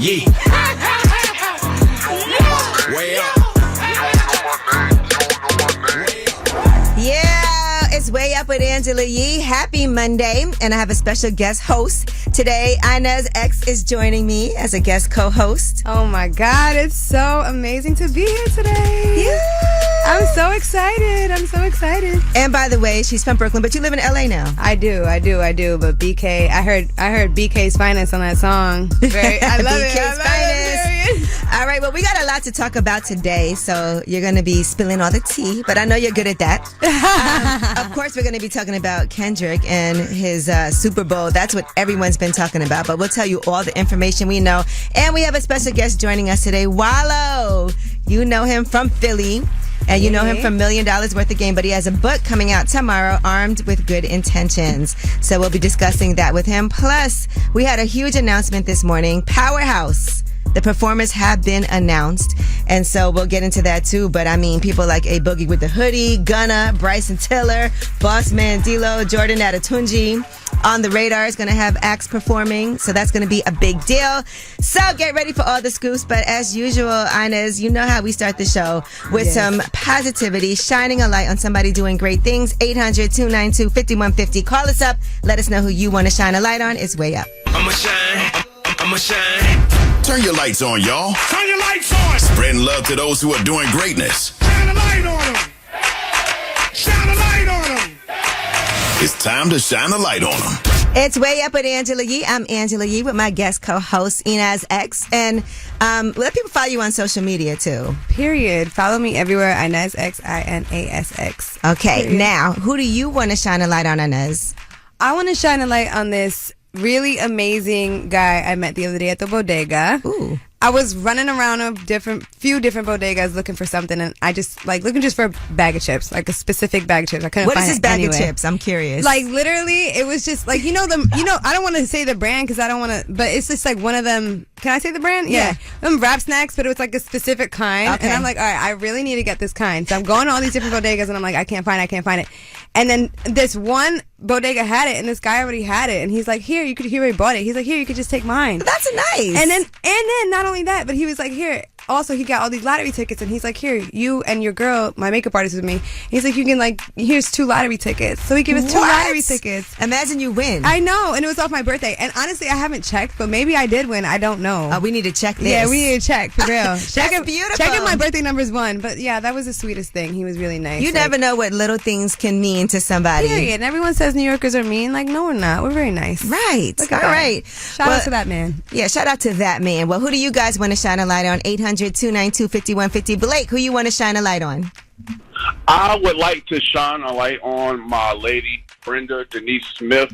Yeah. Way up. Yeah, it's Way Up with Angela Yee. Happy Monday. And I have a special guest host today. Inez X is joining me as a guest co-host. Oh my God, it's so amazing to be here today. Yeah. I'm so excited. And by the way, she's from Brooklyn, but you live in LA now. I do. But BK, I heard BK's Finest on that song. I love it. BK's Finest. All right, well, we got a lot to talk about today, so you're going to be spilling all the tea, but I know you're good at that. Of course, we're going to be talking about Kendrick and his Super Bowl. That's what everyone's been talking about, but we'll tell you all the information we know. And we have a special guest joining us today, Wallo. You know him from Philly. And you know him from $1 Million Worth of Game, but he has a book coming out tomorrow, Armed with Good Intentions. So we'll be discussing that with him. Plus, we had a huge announcement this morning. Powerhouse. The performers have been announced, and so we'll get into that too. But I mean, people like A Boogie with the Hoodie, Gunna, Bryson Tiller, Bossman, D-Lo, Jordan Adetunji. On the Radar is going to have acts performing, so that's going to be a big deal. So get ready for all the scoops. But as usual, Inez, you know how we start the show with some positivity, shining a light on somebody doing great things. 800-292-5150. Call us up. Let us know who you want to shine a light on. It's Way Up. I'ma shine. Turn your lights on, y'all. Turn your lights on. Spreading love to those who are doing greatness. Shine a light on them. Shine a light on them. It's time to shine a light on them. It's Way Up with Angela Yee. I'm Angela Yee with my guest co-host, Inez X. And let people follow you on social media, too. Period. Follow me everywhere, Inez X, INASX. Okay, Period. Now, who do you want to shine a light on, Inez? I want to shine a light on this really amazing guy I met the other day at the bodega. Ooh. I was running around a few different bodegas looking for something, and I just looking just for a bag of chips, like a specific bag of chips. I couldn't What find is this it bag anywhere. of chips? I'm curious. Like literally, it was just like I don't want to say the brand because I don't want to, but it's just like one of them. Can I say the brand? Yeah. Them wrap snacks, but it was like a specific kind, Okay. and I'm like, all right, I really need to get this kind. So I'm going to all these different bodegas, and I'm like, I can't find it. And then this one bodega had it, and this guy already had it, and he's like, he already bought it. He's like, here, you could just take mine. That's nice. And then not only that, but he was like, here. Also, he got all these lottery tickets, and he's like, here, you and your girl, my makeup artist with me. He's like, you can here's 2 lottery tickets. So he gave us 2 lottery tickets. Imagine you win. I know, and it was off my birthday. And honestly, I haven't checked, but maybe I did win. I don't know. We need to check this. Yeah, we need to check for real. That's beautiful. Check if my birthday number's 1. But yeah, that was the sweetest thing. He was really nice. You never know what little things can mean to somebody. Period. And everyone says New Yorkers are mean. No, we're not. We're very nice. Right. Look All at that. right. Shout out to that man. Yeah, shout out to that man. Well, who do you guys want to shine a light on? 800-292-5150. Blake, who you want to shine a light on? I would like to shine a light on my lady, Brenda Denise Smith.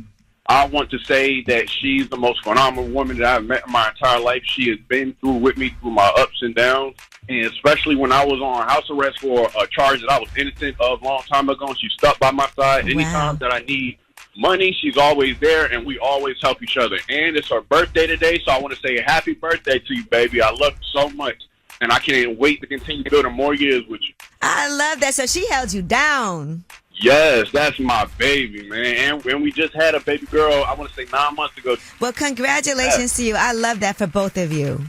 I want to say that she's the most phenomenal woman that I've met in my entire life. She has been through with me through my ups and downs, and especially when I was on house arrest for a charge that I was innocent of a long time ago. She stuck by my side. Anytime that I need money, she's always there, and we always help each other. And it's her birthday today, so I want to say happy birthday to you, baby. I love you so much, and I can't wait to continue building more years with you. I love that. So she held you down. Yes, that's my baby, man. And we just had a baby girl, I want to say 9 months ago. Well, congratulations to you. I love that for both of you.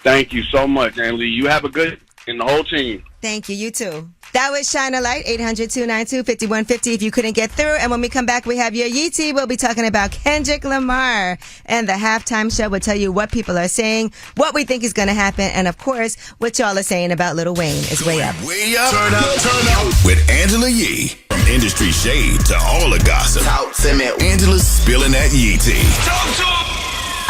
Thank you so much, Ann Lee. You have a good, and the whole team. Thank you. You too. That was Shine a Light, 800-292-5150 if you couldn't get through. And when we come back, we have your Yeetie. We'll be talking about Kendrick Lamar. And the halftime show will tell you what people are saying, what we think is going to happen, and, of course, what y'all are saying about Lil Wayne. It's Way Up. Way up. Turn up. With Angela Yee. From industry shade to all the gossip. Talk to me. Angela's spilling that Yee tea. Talk to him.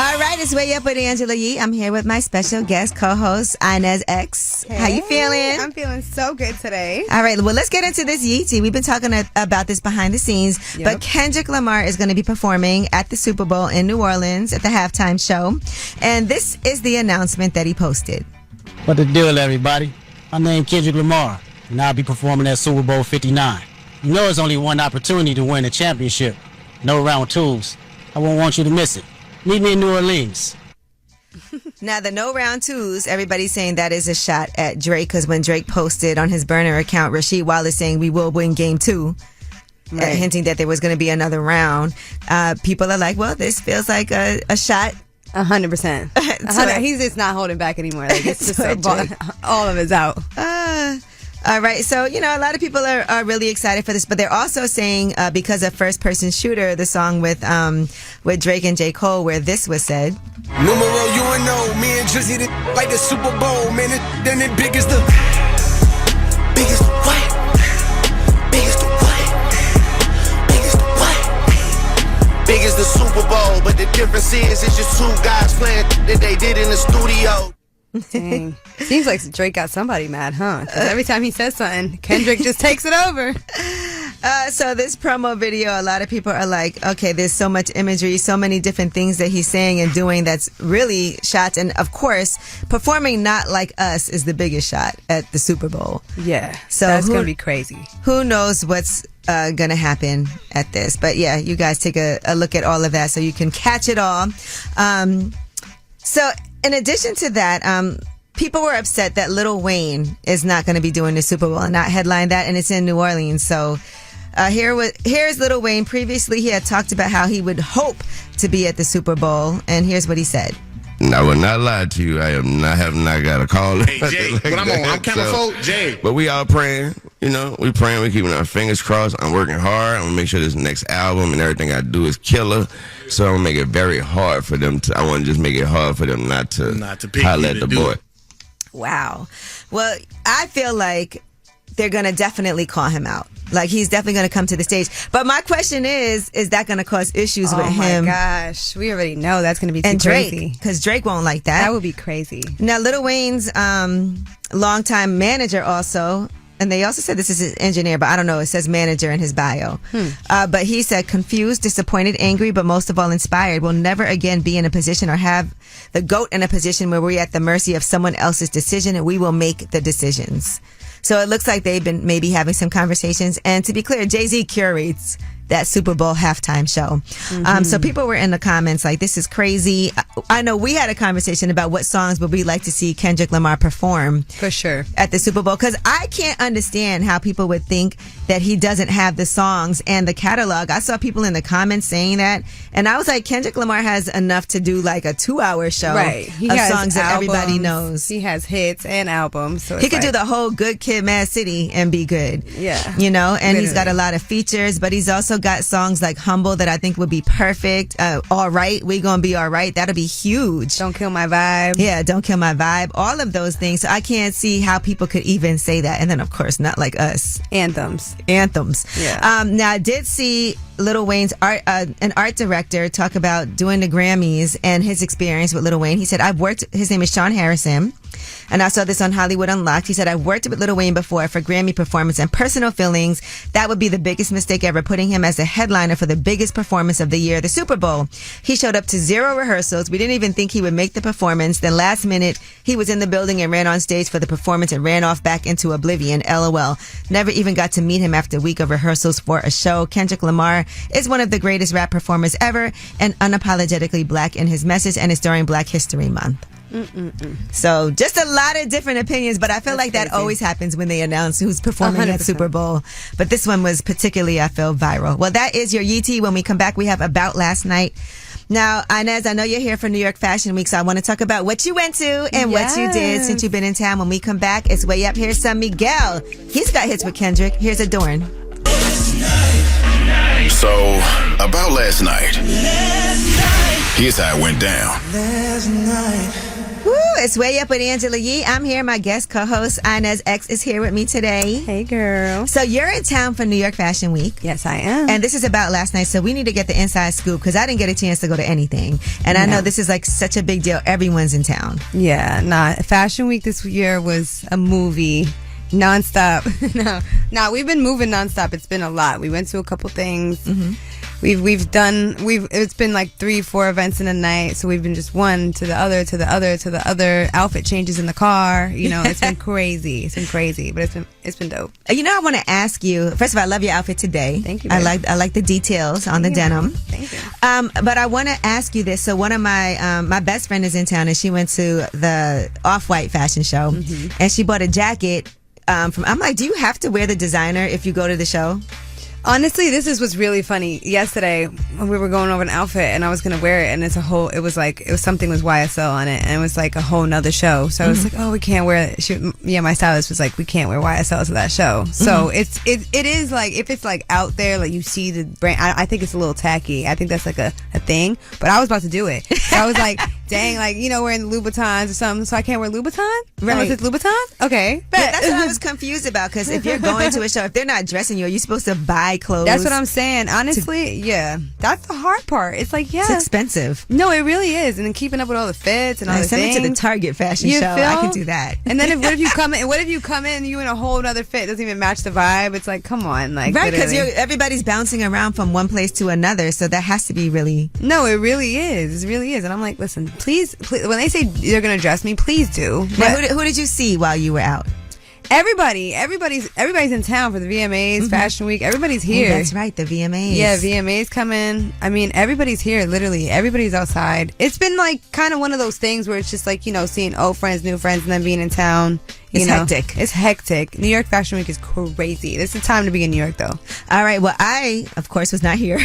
All right, it's Way Up with Angela Yee. I'm here with my special guest co-host, Inez X. How you feeling? I'm feeling so good today. All right, well, let's get into this Yeetie. We've been talking about this behind the scenes, but Kendrick Lamar is going to be performing at the Super Bowl in New Orleans at the halftime show. And this is the announcement that he posted. What the deal, everybody? My name Kendrick Lamar, and I'll be performing at Super Bowl 59. You know it's only one opportunity to win a championship. No round twos. I won't want you to miss it. Meet me in New Orleans. Now, the no round twos, everybody's saying that is a shot at Drake, because when Drake posted on his burner account, Rasheed Wallace saying we will win game 2, hinting that there was going to be another round, people are like, well, this feels like a shot 100%. He's just not holding back anymore. Like, it's just all of it's out. All right, so a lot of people are really excited for this, but they're also saying because of First Person Shooter, the song with Drake and J. Cole, where this was said. Numero UNO, me and Drizzy like the Super Bowl, man. Then it big as the what? Big as the what? Big as the what? Big as the Super Bowl, but the difference is it's just two guys playing that they did in the studio. Dang. Seems like Drake got somebody mad, huh? 'Cause every time he says something, Kendrick just takes it over. So this promo video, a lot of people are like, okay, there's so much imagery, so many different things that he's saying and doing that's really shots. And of course, performing Not Like Us is the biggest shot at the Super Bowl. Yeah, so that's going to be crazy. Who knows what's going to happen at this. But yeah, you guys take a look at all of that so you can catch it all. So in addition to that, people were upset that Lil Wayne is not going to be doing the Super Bowl and not headline that, and it's in New Orleans. So here's Lil Wayne. Previously, he had talked about how he would hope to be at the Super Bowl, and here's what he said. I will not lie to you. I have not got a call. Hey, Jay, like but I'm kind of folk, Jay. But we all praying, we praying, we keeping our fingers crossed. I'm working hard. I'm going to make sure this next album and everything I do is killer. So I'm going to make it very hard for them I want to just make it hard for them not to pick holler at the boy. Wow. Well, I feel like they're going to definitely call him out. Like, he's definitely going to come to the stage. But my question is that going to longtime issues with him? Oh, my gosh. We already know that's going to be too and Drake, crazy. Because Drake won't like that. That would be crazy. Now, Lil Wayne's longtime manager also, and they also said this is his engineer, but I don't know. It says manager in his bio. But he said, confused, disappointed, angry, but most of all inspired. We'll never again be in a position or have the GOAT in a position where we're at the mercy of someone else's decision, and we will make the decisions. So it looks like they've been maybe having some conversations. And to be clear, Jay-Z curates that Super Bowl halftime show. So people were in the comments like, this is crazy. I know we had a conversation about what songs would we like to see Kendrick Lamar perform. For sure. At the Super Bowl. Because I can't understand how people would think that he doesn't have the songs and the catalog. I saw people in the comments saying that. And I was like, Kendrick Lamar has enough to do like a 2-hour show of songs that everybody knows. He has hits and albums. So he could do the whole Good Kid, Mad City and be good. Yeah. And literally. He's got a lot of features, but he's also got songs like Humble that I think would be perfect. All Right, We Gonna Be All Right. That'll be huge. Don't Kill My Vibe. Yeah, Don't Kill My Vibe. All of those things. So I can't see how people could even say that. And then, of course, Not Like Us. Anthems. Yeah. Now, I did see Lil Wayne's an art director talk about doing the Grammys and his experience with Lil Wayne. He said, his name is Sean Harrison. And I saw this on Hollywood Unlocked. He said, I've worked with Lil Wayne before for Grammy performance and personal feelings. That would be the biggest mistake ever, putting him as a headliner for the biggest performance of the year, the Super Bowl. He showed up to 0 rehearsals. We didn't even think he would make the performance. Then last minute, he was in the building and ran on stage for the performance and ran off back into oblivion. LOL. Never even got to meet him after a week of rehearsals for a show. Kendrick Lamar is one of the greatest rap performers ever and unapologetically black in his message, and it's during Black History Month. So just a lot of different opinions, but I feel like that always happens when they announce who's performing 100%. at Super Bowl. But this one was particularly, I feel, viral. Well, that is your Yee. When we come back, we have About Last Night. Now, Inez, I know you're here for New York Fashion Week, so I want to talk about what you went to and what you did since you've been in town. When we come back, it's way up. Here's some Miguel. He's got hits with Kendrick. Here's Adorn. So, about last night. Here's how it went down. Woo, it's Way Up with Angela Yee. I'm here. My guest co-host Inez X is here with me today. Hey, girl. So you're in town for New York Fashion Week. Yes, I am. And this is about last night, so we need to get the inside scoop because I didn't get a chance to go to anything. And I know this is like such a big deal. Everyone's in town. Yeah, Fashion Week this year was a movie. Nonstop. No, we've been moving nonstop. It's been a lot. We went to a couple things. It's been like 3-4 events in a night. So we've been just one to the other, to the other, to the other. Outfit changes in the car. It's been crazy. It's been crazy, but it's been dope. I want to ask you. First of all, I love your outfit today. Thank you. I like the details on the denim. Thank you. But I want to ask you this. So one of my best friend is in town, and she went to the Off-White fashion show, and she bought a jacket. I'm like, do you have to wear the designer if you go to the show? Honestly, this is what's really funny. Yesterday, when we were going over an outfit, and I was gonna wear it, and it was something with YSL on it, and it was like a whole nother show. So I was like, oh, we can't wear it. My stylist was like, we can't wear YSL to that show. So it is like, if it's like out there, like you see the brand, I think it's a little tacky. I think that's like a thing. But I was about to do it. So I was like, dang, like, wearing Louboutins or something, so I can't wear Louboutin? Right. Oh, is it Louboutin? Okay. But that's what I was confused about, because if you're going to a show, if they're not dressing you, are you supposed to buy clothes? That's what I'm saying. Honestly, yeah. That's the hard part. It's like, yeah. It's expensive. No, it really is. And then keeping up with all the fits and all the Send things. me to the Target fashion show. I can do that. And then what if you come in, you in a whole other fit, doesn't even match the vibe. It's like, come on. Like, right, because everybody's bouncing around from one place to another, so that has to be really... No, it really is. It really is. And I'm like, listen, please, when they say they're going to dress me, please do. Now, who did you see while you were out? Everybody's in town for the VMAs, Fashion Week. Everybody's here. Oh, that's right, the VMAs. Yeah, VMAs coming. I mean, everybody's here, literally. Everybody's outside. It's been like kind of one of those things where it's just like, seeing old friends, new friends, and then being in town. It's hectic. It's hectic. New York Fashion Week is crazy. This is the time to be in New York, though. All right. Well, I, of course, was not here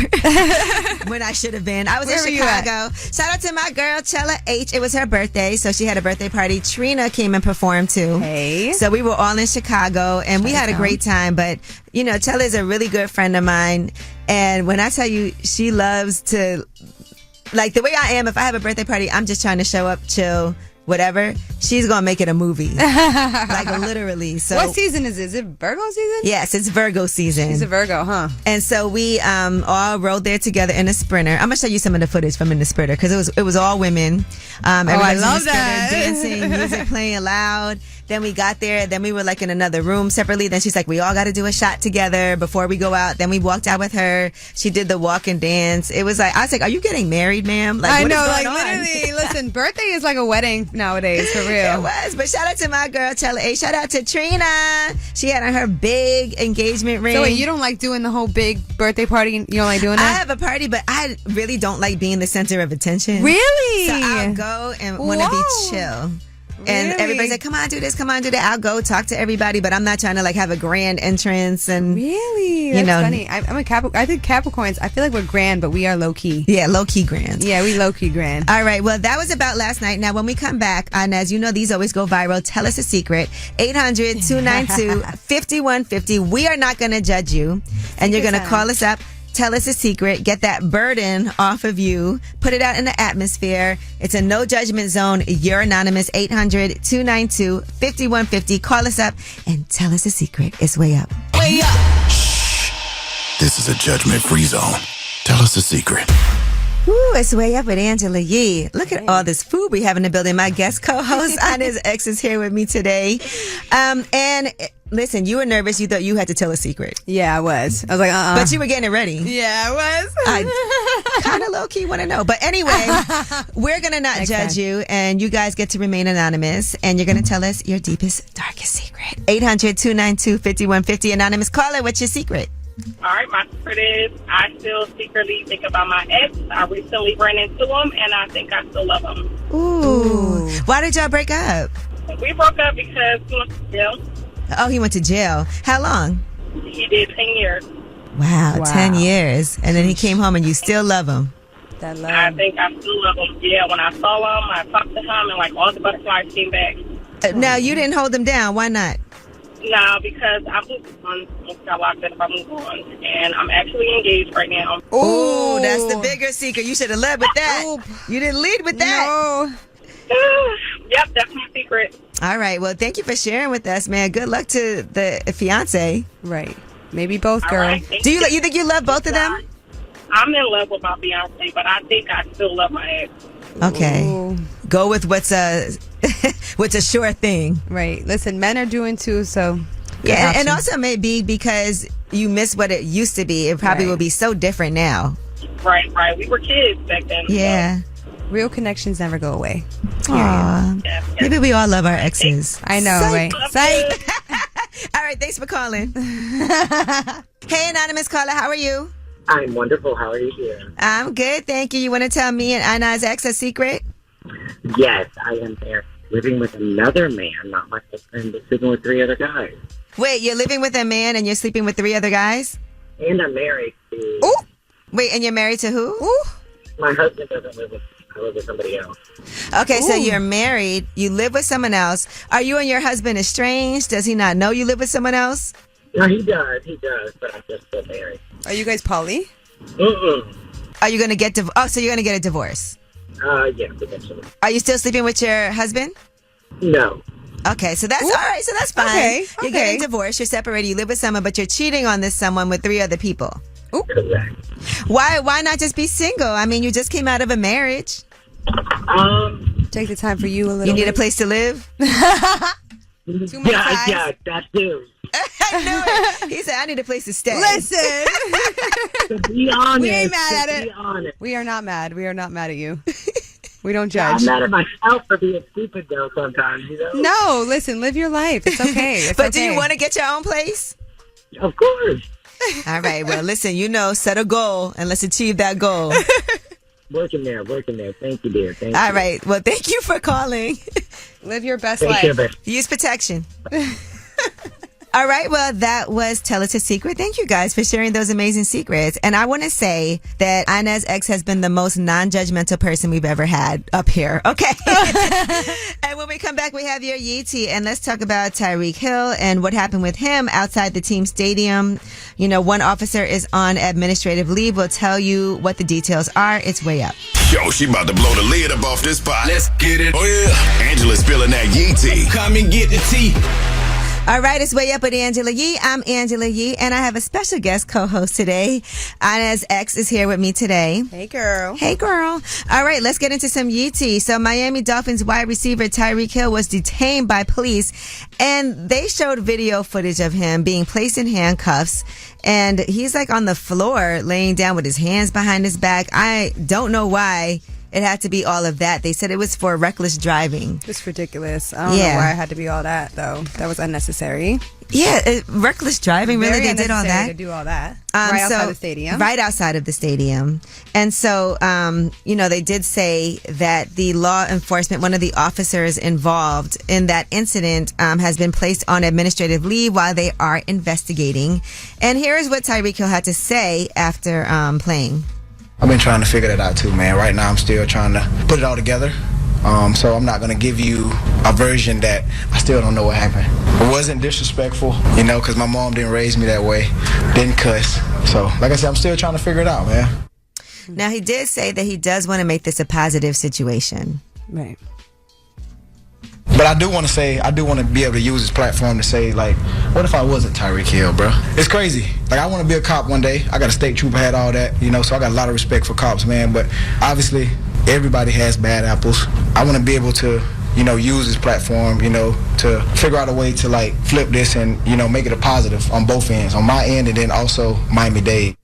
when I should have been. I was in Chicago. Shout out to my girl, Chella H. It was her birthday, so she had a birthday party. Trina came and performed, too. Hey. So we were all in Chicago, and we had a great time. But, Chella is a really good friend of mine. And when I tell you, she loves to, like, the way I am, if I have a birthday party, I'm just trying to show up, chill, whatever. She's gonna make it a movie, like literally. So what season is it? Is it Virgo season? Yes, it's Virgo season. She's a Virgo, huh? And so we all rode there together in a Sprinter. I'm gonna show you some of the footage from in the Sprinter, because it was all women. I love that. Dancing, music playing loud. Then we got there. Then we were like in another room separately. Then she's like, we all got to do a shot together before we go out. Then we walked out with her. She did the walk and dance. It was like, I was like, are you getting married, ma'am? Like, I what know, is like going on? literally. Listen, birthday is like a wedding nowadays, for real. It was. But shout out to my girl, Chella A. Shout out to Trina. She had on her big engagement ring. So wait, you don't like doing the whole big birthday party? You don't like doing that? I have a party, but I really don't like being the center of attention. Really? So I'll go and want to be chill. And Really? everybody's like, come on, do this, come on, do that. I'll go talk to everybody, but I'm not trying to like have a grand entrance. And really? That's funny. I'm a Capricorn. I think Capricorns, I feel like we're grand, but we are low key. Yeah, low key grand. Yeah, we low key grand. All right. Well, that was about last night. Now, when we come back, and as you know, these always go viral. Tell us a secret. 800-292-5150. We are not going to judge you. And you're going to call us up. Tell us a secret. Get that burden off of you. Put it out in the atmosphere. It's a no judgment zone. You're anonymous. 800-292-5150. Call us up and tell us a secret. It's way up. Way up. This is a judgment-free zone. Tell us a secret. Ooh, it's way up with Angela Yee. Look at all this food we have in the building. My guest co-host, Inez X, is here with me today. And listen, you were nervous. You thought you had to tell a secret. Yeah, I was. I was like, But you were getting it ready. Yeah, I was. I kind of low-key want to know. But anyway, we're going to not judge you, and you guys get to remain anonymous, and you're going to tell us your deepest, darkest secret. 800-292-5150. Anonymous caller, what's your secret? All right, my secret is I still secretly think about my ex. I recently ran into him, and I think I still love him. Ooh. Why did y'all break up? We broke up because he went to jail. Oh, he went to jail. How long? He did 10 years. Wow, 10 years. And then he came home and you still love him. That love. I think I still love him. Yeah, when I saw him, I talked to him, and like all the butterflies came back. Now, you didn't hold him down. Why not? No, because I moved on. I locked it if I move on. And I'm actually engaged right now. Ooh, that's the bigger secret. You should have led with that. You didn't lead with that. No. Yep, that's my secret. All right. Well, thank you for sharing with us, man. Good luck to the fiance. Right. Maybe both, girl. Right, Do you think you love both of them? I'm in love with my fiance, but I think I still love my ex. Okay. Ooh. Go with what's a sure thing. Right. Listen, men are doing too, so. Yeah, and also maybe because you miss what it used to be. It probably will be so different now. Right. We were kids back then. Yeah. So. Real connections never go away. Aww. Yeah. Maybe we all love our exes. I know, right? Psych. All right, thanks for calling. Hey, anonymous caller, how are you? I'm wonderful. How are you doing? I'm good, thank you. You want to tell me and Inez X a secret? Yes, I am there. Living with another man, not my husband, but sleeping with 3 other guys. Wait, you're living with a man and you're sleeping with 3 other guys? And I'm married to... Ooh. Wait, and you're married to who? Ooh. My husband doesn't live with... I live with somebody else. Okay, so Ooh. you're married. You live with someone else. Are you and your husband estranged? Does he not know you live with someone else? No, he does, but I'm just still married. Are you guys poly? Mm-mm. Are you going to get so you're going to get a divorce? Yeah, eventually. Are you still sleeping with your husband? No. Okay, so that's all right. So that's fine. Okay, You're okay. getting divorced. You're separated. You live with someone, but you're cheating on this someone with 3 other people. Correct. Why not just be single? I mean, you just came out of a marriage. Take the time for you a little. You need a bit. place to live. Too many ties. Yeah, that too. I knew it. He said, "I need a place to stay." Listen, To be honest. we ain't mad to at be it. honest. We are not mad. We are not mad at you. We don't I'm judge. mad at myself for being stupid though sometimes, you know? No, listen, live your life. It's okay. It's But do okay. you want to get your own place? Of course. All right. Well, listen. Set a goal and let's achieve that goal. Working there. Thank you, dear. Thank you. All right. Well, thank you for calling. live your best Take life? care, babe. Use protection. All right. Well, that was Tell Us a Secret. Thank you guys for sharing those amazing secrets. And I want to say that Inez X has been the most non-judgmental person we've ever had up here. Okay. And when we come back, we have your Yeetie. And let's talk about Tyreek Hill and what happened with him outside the team stadium. You know, one officer is on administrative leave. We'll tell you what the details are. It's way up. Yo, she about to blow the lid up off this pot. Let's get it. Oh, yeah. Angela's spilling that yee tea. Come and get the tea. All right, it's Way Up with Angela Yee. I'm Angela Yee, and I have a special guest co-host today. Inez X is here with me today. Hey, girl. Hey, girl. All right, let's get into some Yeetie. So Miami Dolphins wide receiver Tyreek Hill was detained by police, and they showed video footage of him being placed in handcuffs, and he's like on the floor laying down with his hands behind his back. I don't know why it had to be all of that. They said it was for reckless driving. It's ridiculous. I don't know why it had to be all that, though. That was unnecessary. Yeah, reckless driving. Really, Very they did all unnecessary that. to do all that. Right outside the stadium. Right outside of the stadium. And so, they did say that the law enforcement, one of the officers involved in that incident, has been placed on administrative leave while they are investigating. And here is what Tyreek Hill had to say after playing. I've been trying to figure that out too, man. Right now, I'm still trying to put it all together. So I'm not going to give you a version that I still don't know what happened. It wasn't disrespectful, because my mom didn't raise me that way, didn't cuss. So, like I said, I'm still trying to figure it out, man. Now, he did say that he does want to make this a positive situation. Right. But I do want to be able to use this platform to say, like, what if I wasn't Tyreek Hill, bro? It's crazy. Like, I want to be a cop one day. I got a state trooper, had all that, so I got a lot of respect for cops, man. But obviously, everybody has bad apples. I want to be able to, use this platform, to figure out a way to, like, flip this and, make it a positive on both ends, on my end and then also Miami-Dade.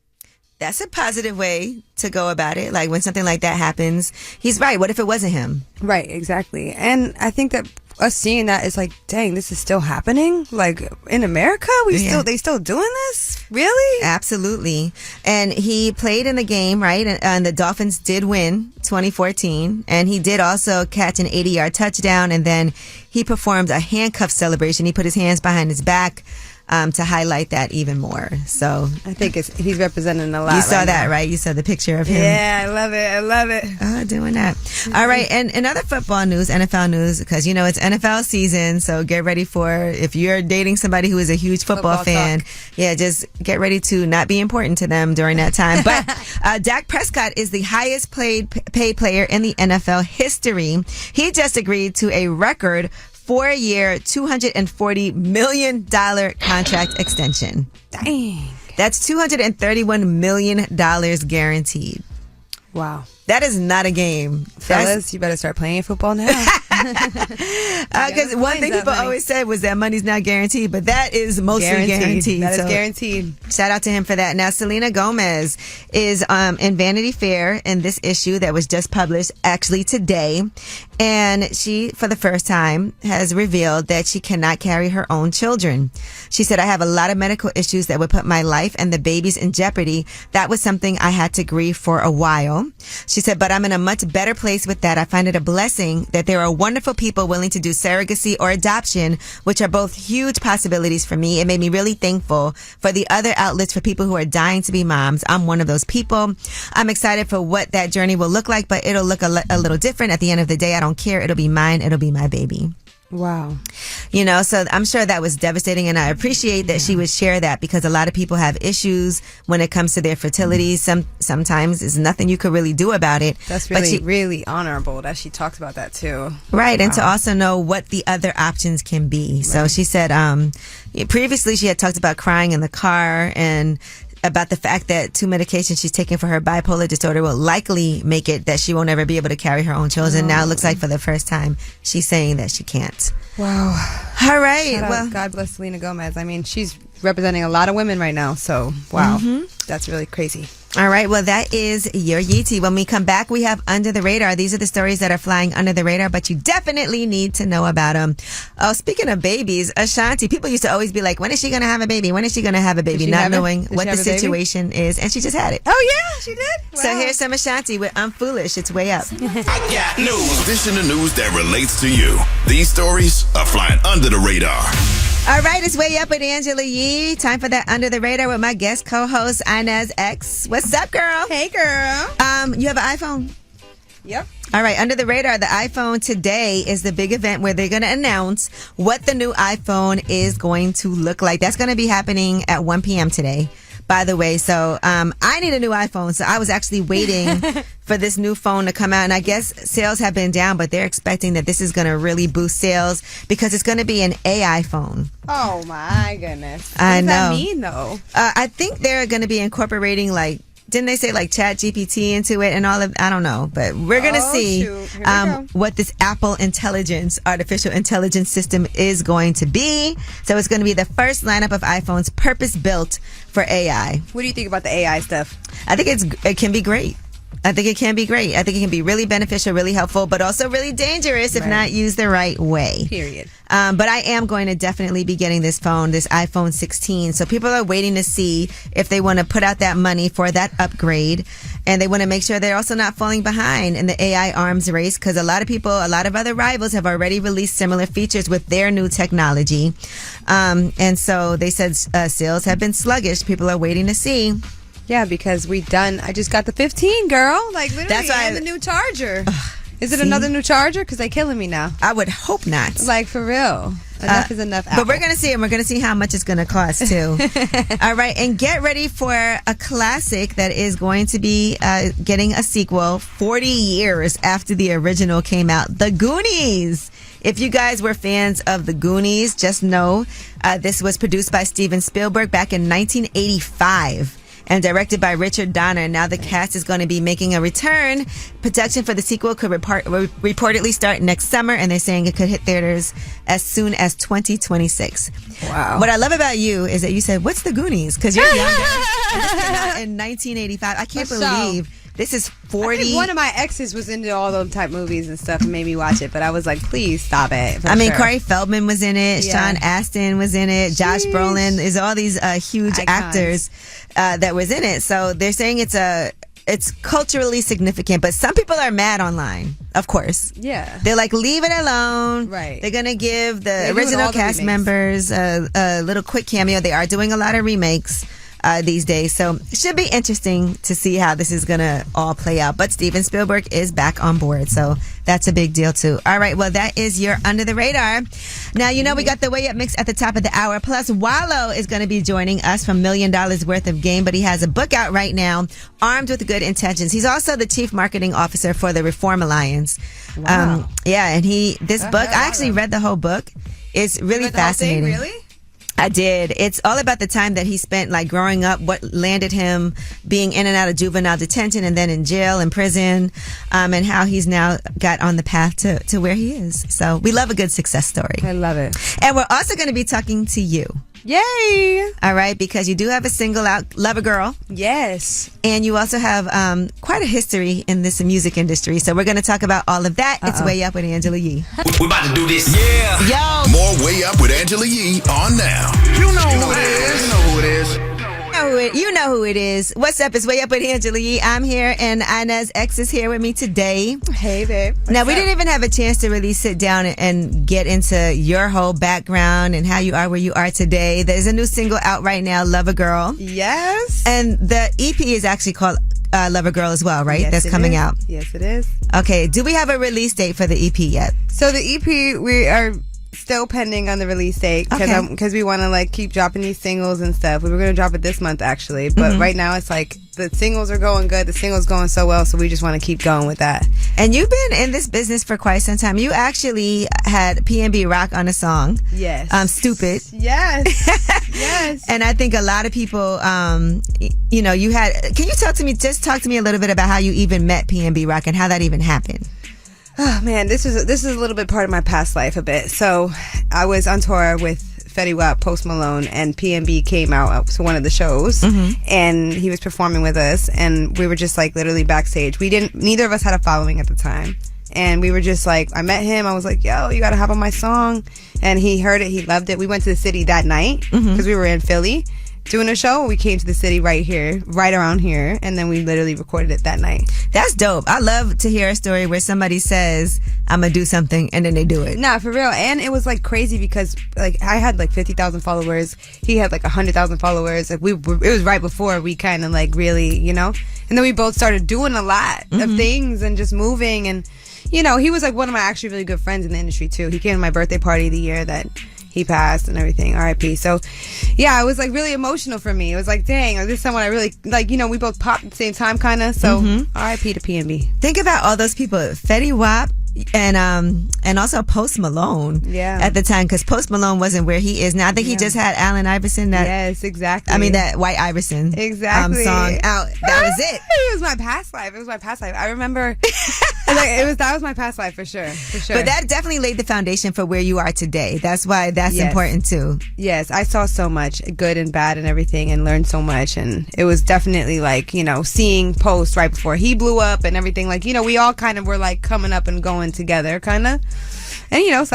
That's a positive way to go about it. Like, when something like that happens, he's right. What if it wasn't him? Right, exactly. And I think that us seeing that is like, dang, this is still happening? Like, in America? They still doing this? Really? Absolutely. And he played in the game, right? And the Dolphins did win 2014. And he did also catch an 80-yard touchdown. And then he performed a handcuff celebration. He put his hands behind his back to highlight that even more. So I think he's representing a lot. You saw that, right? You saw the picture of him. Yeah, I love it. Oh, doing that. All right. And in other football news, NFL news, because, it's NFL season. So get ready if you're dating somebody who is a huge football fan, just get ready to not be important to them during that time. But Dak Prescott is the highest paid player in the NFL history. He just agreed to a record 4-year, $240 million contract extension. Dang. That's $231 million guaranteed. Wow. That is not a game. Fellas, you better start playing football now. Because one thing people always said was that money's not guaranteed, but that is mostly guaranteed. That is guaranteed. Shout out to him for that. Now, Selena Gomez is in Vanity Fair in this issue that was just published actually today. And she, for the first time, has revealed that she cannot carry her own children. She said, I have a lot of medical issues that would put my life and the babies in jeopardy. That was something I had to grieve for a while. She said, but I'm in a much better place with that. I find it a blessing that there are wonderful wonderful people willing to do surrogacy or adoption, which are both huge possibilities for me. It made me really thankful for the other outlets for people who are dying to be moms. I'm one of those people. I'm excited for what that journey will look like, but it'll look a little different. At the end of the day, I don't care. It'll be mine. It'll be my baby. Wow. You know, so I'm sure that was devastating, and I appreciate that she would share that, because a lot of people have issues when it comes to their fertility. Sometimes there's nothing you could really do about it. That's really honorable that she talks about that too. Right, Wow. and to also know what the other options can be. So she said previously she had talked about crying in the car and about the fact that 2 medications she's taking for her bipolar disorder will likely make it that she won't ever be able to carry her own children. Now it looks like for the first time she's saying that she can't. Wow. All right. Shout out, Well, God bless Selena Gomez. I mean, she's representing a lot of women right now. So, wow. That's really crazy. all right. Well, that is your Yeetie. When we come back, we have Under the Radar. These are the stories that are flying under the radar, but you definitely need to know about them. Oh, speaking of babies, Ashanti, people used to always be like, when is she going to have a baby? When is she going to have a baby? Not knowing what the situation is. And she just had it. Oh, yeah, she did. So here's some Ashanti with I'm Foolish. It's way up. I got news. This in the news that relates to you. These stories are flying under the radar. All right, it's Way Up with Angela Yee. Time for that Under the Radar with my guest co-host, Inez X. What's up, girl? Hey, girl. You have an iPhone? Yep. All right, Under the Radar, the iPhone today is the big event where they're going to announce what the new iPhone is going to look like. That's going to be happening at 1 p.m. today, by the way. So I need a new iPhone, so I was actually waiting for this new phone to come out. And I guess sales have been down, but they're expecting that this is going to really boost sales because it's going to be an AI phone. Oh, my goodness. What I does know. that mean, though? I think they're going to be incorporating, like, didn't they say like Chat GPT into it and all of, I don't know, but we're going to see what this Apple artificial intelligence system is going to be. So it's going to be the first lineup of iPhones purpose built for AI. What do you think about the AI stuff? I think it can be great. I think it can be great. I think it can be really beneficial, really helpful, but also really dangerous if not used the right way. Period. But I am going to definitely be getting this phone, this iPhone 16. So people are waiting to see if they want to put out that money for that upgrade. And they want to make sure they're also not falling behind in the AI arms race, because a lot of other rivals have already released similar features with their new technology. And so they said sales have been sluggish. People are waiting to see. Yeah, because I just got the 15, girl. Like, literally, That's why and the new charger. Is it another new charger? Because they're killing me now. I would hope not. Like, for real. Enough is enough, Apple. But we're going to see, and we're going to see how much it's going to cost, too. All right, and get ready for a classic that is going to be getting a sequel 40 years after the original came out, The Goonies. If you guys were fans of The Goonies, just know this was produced by Steven Spielberg back in 1985. And directed by Richard Donner. Now the cast is going to be making a return. Production for the sequel could reportedly start next summer, and they're saying it could hit theaters as soon as 2026. Wow. What I love about you is that you said, what's The Goonies? Because you're younger. And this came out in 1985. I can't believe this is 40. I think one of my exes was into all those type movies and stuff and made me watch it, but I was like, please stop it. I mean, Corey Feldman was in it. Yeah. Sean Astin was in it. Josh Brolin. Is all these huge actors that was in it. So they're saying it's culturally significant, but some people are mad online, of course. Yeah. They're like, leave it alone. Right. They're going to give the original cast members a little quick cameo. They are doing a lot of remakes these days. So it should be interesting to see how this is going to all play out. But Steven Spielberg is back on board. So that's a big deal too. All right. Well, that is your Under the Radar. Now, you know, we got the Way Up mix at the top of the hour. Plus, Wallo is going to be joining us from $1 Million Worth of Game, but he has a book out right now, Armed with Good Intentions. He's also the chief marketing officer for the Reform Alliance. Wow. And this book, I actually read the whole book. It's really fascinating. The whole thing, really? I did. It's all about the time that he spent, like, growing up, what landed him being in and out of juvenile detention and then in jail and prison, and how he's now got on the path to where he is. So we love a good success story. I love it. And we're also going to be talking to you. Yay! All right, because you do have a single out, Lover Girl. Yes. And you also have quite a history in this music industry. So we're going to talk about all of that. It's Way Up with Angela Yee. We about to do this. Yeah. Yo. More Way Up with Angela Yee on now. You know who it is. You know who it is. know who it is. What's up? It's Way Up with Angela Yee. I'm here, and Inez X is here with me today. Hey, babe. Now, we didn't even have a chance to really sit down and get into your whole background and how you are where you are today. There's a new single out right now, Love a Girl. Yes. And the EP is actually called Love a Girl as well, right? Yes, That's coming out. Yes, it is. Okay. Do we have a release date for the EP yet? So the EP, we are still pending on the release date because we want to like keep dropping these singles and stuff. We were going to drop it this month actually, but right now it's like the singles are going good. The singles going so well, so we just want to keep going with that. And you've been in this business for quite some time. You actually had P&B Rock on a song. Yes. Stupid. Yes. Yes. And I think a lot of people, you know, you had. Can you talk to me a little bit about how you even met P&B Rock and how that even happened? Oh man, this is a little bit part of my past life a bit. So I was on tour with Fetty Wap, Post Malone, and P&B came out to one of the shows, and he was performing with us, and we were just like literally backstage. Neither of us had a following at the time, and we were just like, I met him, I was like, yo, you gotta hop on my song, and he heard it, he loved it. We went to the city that night because we were in Philly doing a show. We came to the city right around here, and then we literally recorded it that night. That's dope. I love to hear a story where somebody says, I'm gonna do something, and then they do it. Nah, for real. And it was like crazy because like I had like 50,000 followers. He had like 100,000 followers. Like it was right before we kind of like really, you know, and then we both started doing a lot of things and just moving. And, you know, he was like one of my actually really good friends in the industry too. He came to my birthday party the year that he passed and everything. R.I.P. So, yeah, it was like really emotional for me. It was like, dang, this is someone I really like. You know, we both popped at the same time, kind of. So, R.I.P. to P&B. Think about all those people, Fetty Wap and also Post Malone. Yeah. At the time, because Post Malone wasn't where he is now. I think he just had Allen Iverson. Yes, exactly. I mean that White Iverson. Exactly. Song out. That was it. It was my past life. I remember. That was my past life for sure. But that definitely laid the foundation for where you are today. That's why that's important too. Yes, I saw so much good and bad and everything and learned so much, and it was definitely like, you know, seeing Post right before he blew up and everything, like, you know, we all kind of were like coming up and going together kind of, and you know, it's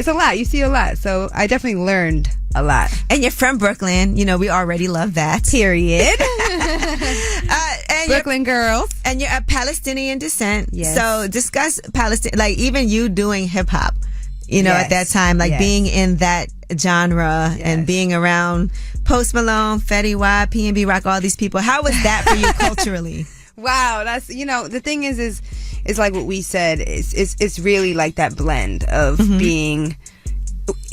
a lot, you see a lot, so I definitely learned a lot. And you're from Brooklyn, you know, we already love that. Period. And Brooklyn girls. And you're of Palestinian descent. Yes. So discuss Palestine, like even you doing hip hop, you know, at that time, like being in that genre and being around Post Malone, Fetty Wap, P&B Rock, all these people. How was that for you culturally? Wow, that's, you know, the thing is like what we said, it's really like that blend of being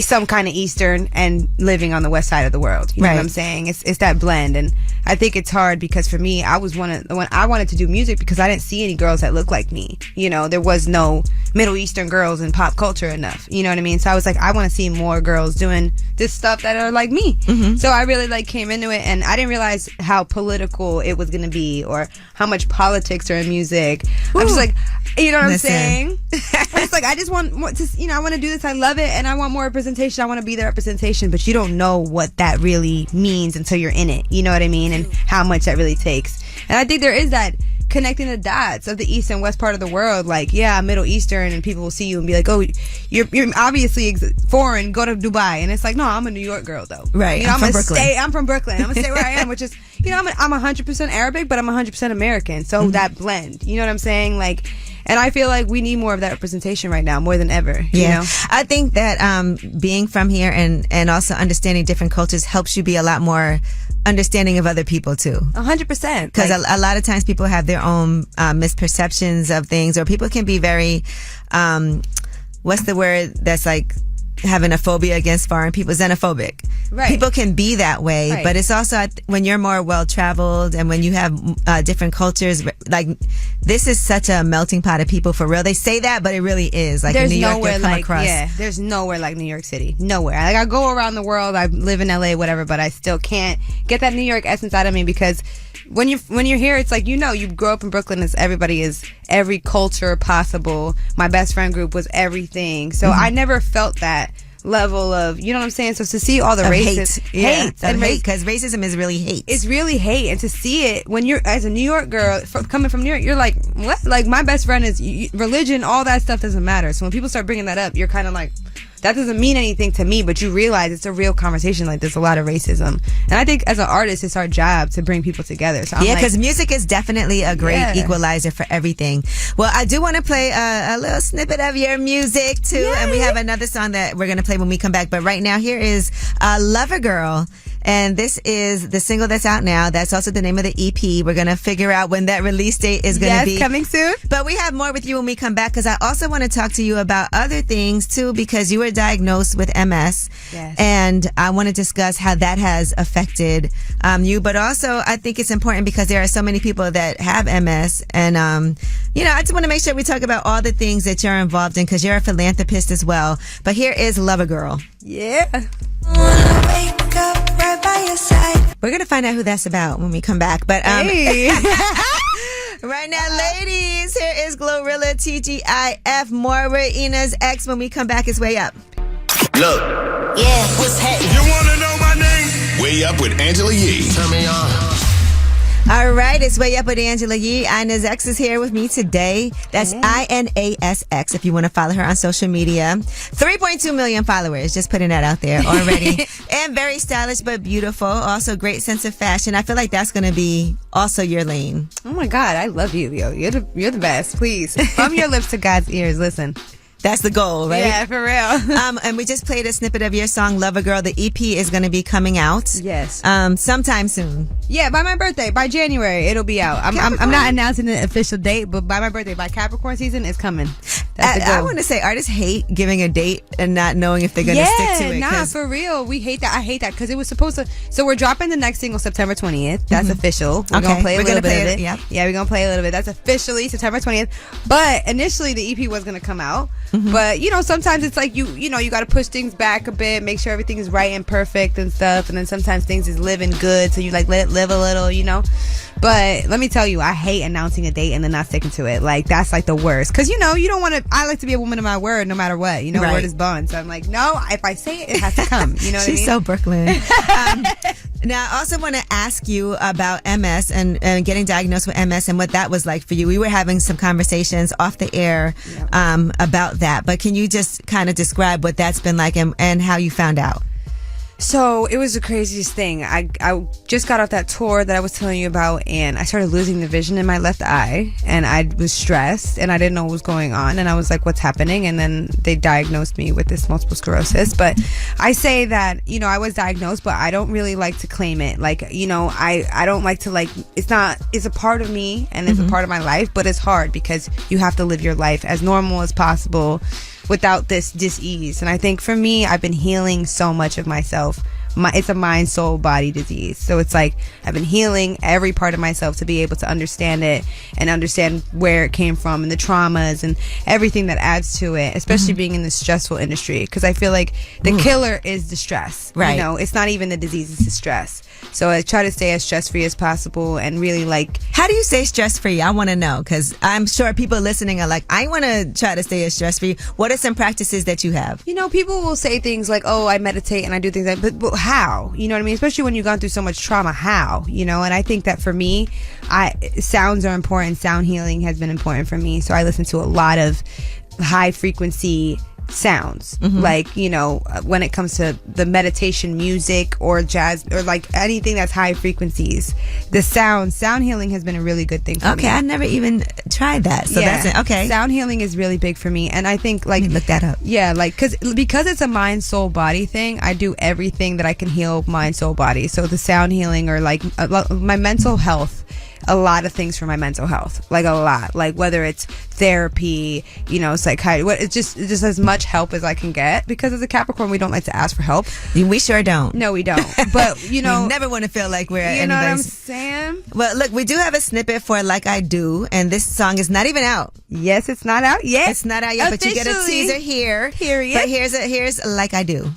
some kind of Eastern and living on the west side of the world. You know what I'm saying? It's that blend, and I think it's hard because for me, I wanted to do music because I didn't see any girls that looked like me. You know, there was no Middle Eastern girls in pop culture enough. You know what I mean? So I was like, I want to see more girls doing this stuff that are like me. So I really like came into it, and I didn't realize how political it was going to be or how much politics are in music. I'm just like, you know what I'm saying? It's like, I just want more to, you know, I want to do this. I love it, and I want more representation. I want to be the representation, but you don't know what that really means until you're in it. You know what I mean? And how much that really takes. And I think there is that connecting the dots of the east and west part of the world. Like, yeah, I'm Middle Eastern, and people will see you and be like, oh, you're obviously foreign, go to Dubai. And it's like, no, I'm a New York girl though. Right. You know, I'm from Brooklyn. I'm from Brooklyn. I'm gonna stay where I am, which is, you know, I'm 100% Arabic, but I'm 100% American. So that blend, you know what I'm saying? Like, and I feel like we need more of that representation right now, more than ever. You know? I think that being from here and also understanding different cultures helps you be a lot more understanding of other people too. 100%. Because a lot of times people have their own misperceptions of things, or people can be very, what's the word that's like having a phobia against foreign people, xenophobic. Right. People can be that way, Right. but it's also when you're more well-traveled and when you have different cultures, like this is such a melting pot of people for real. They say that, but it really is. Like There's in New York, nowhere you'll come like, across. yeah, there's nowhere like New York City. Nowhere. Like, I go around the world, I live in LA, whatever, but I still can't get that New York essence out of me, because when you're here, it's like, you know, you grow up in Brooklyn, everybody is every culture possible. My best friend group was everything. So I never felt that level of, you know what I'm saying? So to see all the races, hate, because racism is really hate. It's really hate, and to see it when you're as a New York girl coming from New York, you're like, what? Like, my best friend is religion, all that stuff doesn't matter. So when people start bringing that up, you're kind of like, that doesn't mean anything to me, but you realize it's a real conversation. Like, there's a lot of racism. And I think as an artist, it's our job to bring people together. So I'm yeah, because music is definitely a great Yeah. equalizer for everything. Well, I do want to play a little snippet of your music, too. And we have another song that we're going to play when we come back. But right now, here is Lover Girl. And this is the single that's out now. That's also the name of the EP. We're going to figure out when that release date is going to be. Coming soon. But we have more with you when we come back, because I also want to talk to you about other things, too, because you were diagnosed with MS. Yes. And I want to discuss how that has affected you. But also, I think it's important because there are so many people that have MS. And, I just want to make sure we talk about all the things that you're involved in, because you're a philanthropist as well. But here is Lover Girl. Yeah. Wake up right by your side. We're going to find out who that's about when we come back. But Hey. right now, ladies, here is Glorilla TGIF, Moira, Ina's ex. When we come back, it's Way Up. Look. Yeah, what's happening? You want to know my name? Way Up with Angela Yee. Turn me on. All right, it's Way Up with Angela Yee. Ina's ex is here with me today. That's INASX if you want to follow her on social media. 3.2 million followers, just putting that out there already. And very stylish but beautiful. Also great sense of fashion. I feel like that's going to be also your lane. Oh my God, I love you, yo. You're the best. Please, from your lips to God's ears. Listen. That's the goal, right? Yeah, for real. And we just played a snippet of your song, Lover Girl. The EP is going to be coming out. Yes. Sometime soon. Yeah, by my birthday, by January, it'll be out. I'm not announcing the official date, but by my birthday, by Capricorn season, it's coming. That's the goal. I want to say artists hate giving a date and not knowing if they're going to stick to it. Nah, for real. We hate that. I hate that because it was supposed to. So we're dropping the next single September 20th. That's official. We're going to play a little bit of it. Yep. Yeah, we're going to play a little bit. That's officially September 20th. But initially, the EP was going to come out. But, sometimes it's like you got to push things back a bit, make sure everything is right and perfect and stuff. And then sometimes things is living good. So you like let it live a little, But let me tell you, I hate announcing a date and then not sticking to it. Like, that's like the worst. Because, you don't want to, I like to be a woman of my word no matter what. Right. Word is bond. So I'm like, no, if I say it, it has to come. You know what I mean? She's so Brooklyn. Now, I also want to ask you about MS and getting diagnosed with MS and what that was like for you. We were having some conversations off the air about that. But can you just kind of describe what that's been like and how you found out? So it was the craziest thing. I just got off that tour that I was telling you about, and I started losing the vision in my left eye, and I was stressed, and I didn't know what was going on, and I was like, what's happening? And then they diagnosed me with this multiple sclerosis. But I say that, I was diagnosed, but I don't really like to claim it. Like, I don't like to it's a part of me, and it's a part of my life, but it's hard because you have to live your life as normal as possible without this dis-ease. And I think for me, I've been healing so much of myself. It's a mind, soul, body disease. So it's like I've been healing every part of myself to be able to understand it and understand where it came from and the traumas and everything that adds to it, especially being in the stressful industry. Because I feel like the killer is the stress. Right. It's not even the disease, it's the stress. So I try to stay as stress-free as possible and really How do you stay stress-free? I want to know, because I'm sure people listening are like, I want to try to stay as stress-free. What are some practices that you have? People will say things like, oh, I meditate and I do things like that, but how? You know what I mean? Especially when you've gone through so much trauma, how? And I think that for me, sounds are important. Sound healing has been important for me. So I listen to a lot of high frequency sounds, when it comes to the meditation music or jazz or like anything that's high frequencies, the sound healing has been a really good thing for me. Okay, I never even tried that. So that's it. Okay. Sound healing is really big for me. And I think Let me look that up. Yeah, because it's a mind, soul, body thing, I do everything that I can heal mind, soul, body. So the sound healing or my mental health, a lot of things for my mental health, like a lot, like whether it's therapy, psychiatry, it's just as much help as I can get, because as a Capricorn, we don't like to ask for help. We sure don't. No, we don't. But, we never want to feel like we're anybody's. You know what I'm saying? Well, look, we do have a snippet for Like I Do, and this song is not even out. Yes, it's not out yet. It's not out yet, but you get a teaser here. Period. But here's Like I Do.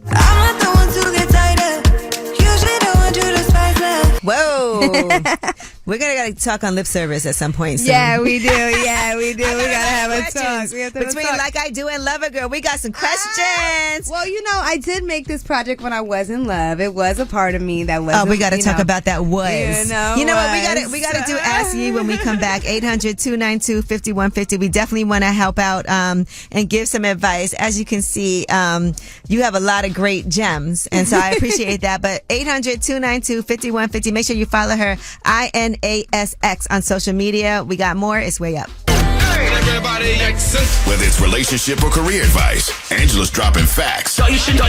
I'm not the one to get tighter. Usually don't want you to spice up. Whoa. We're gonna talk on lip service at some point soon. Yeah, we do. Yeah, we do. We gotta have a talk. We have to have a Between talk. Like I Do and Lover Girl, we got some questions. Well, I did make this project when I was in love. It was a part of me that was. Oh, we got to talk about that was. You know what? We got to do Ask Ye when we come back. 800-292-5150. We definitely want to help out and give some advice. As you can see, you have a lot of great gems, and so I appreciate that. But 800-292-5150. Make sure you follow her, INASX, on social media. We got more. It's Way Up. Whether it's relationship or career advice, Angela's dropping facts. You should know.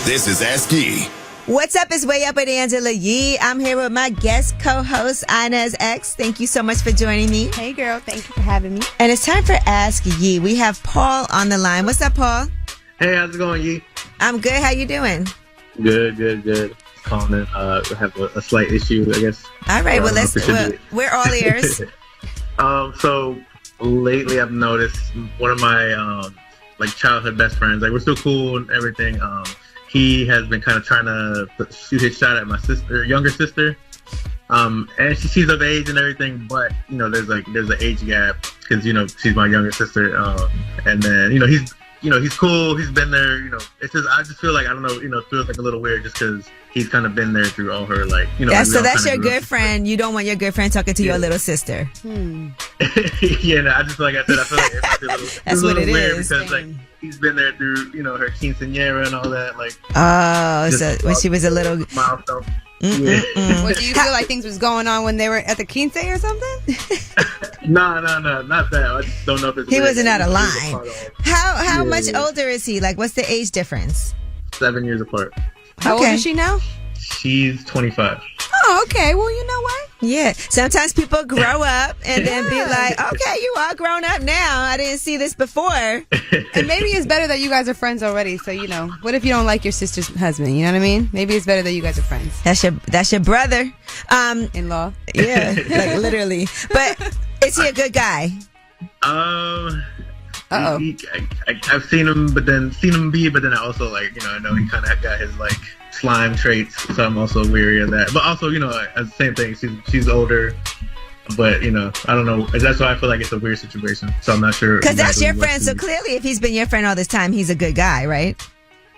This is Ask Ye. What's up? It's Way Up with Angela Yee. I'm here with my guest co-host, Inez X. Thank you so much for joining me. Hey, girl. Thank you for having me. And it's time for Ask Yee. We have Paul on the line. What's up, Paul? Hey, how's it going, Yee? I'm good. How you doing? Good. Calling in. We have a slight issue, I guess. All right. Well, we're all ears. So lately I've noticed one of my childhood best friends, we're still cool and everything. He has been kind of trying to shoot his shot at my younger sister. And she's of age and everything, but there's an age gap because she's my younger sister. And then he's cool. He's been there. It's just I just feel like I don't know. It feels like a little weird just because he's kind of been there through all her So that's your good friend. You don't want your good friend talking to your little sister. Yeah, no, I just like I said. I feel like it might be a little. That's what it is. Because he's been there through her quinceañera and all that. So when she was a little milestone. Yeah. Well, do you feel like things was going on when they were at the quince or something? No, not that. I just don't know if it's. He wasn't out of line. How much older is he? What's the age difference? 7 years apart. How old is she now? She's 25. Oh, okay. Well, you know what? Yeah. Sometimes people grow up and then be like, okay, you all grown up now. I didn't see this before. And maybe it's better that you guys are friends already. So, what if you don't like your sister's husband? You know what I mean? Maybe it's better that you guys are friends. That's your brother. In-law. Yeah, literally. But is he a good guy? I've seen him, but then I also I know he kind of got his slime traits, so I'm also weary of that. But also, as the same thing, she's older, but I don't know. That's why I feel like it's a weird situation. So I'm not sure. Because that's your friend. So clearly, if he's been your friend all this time, he's a good guy, right?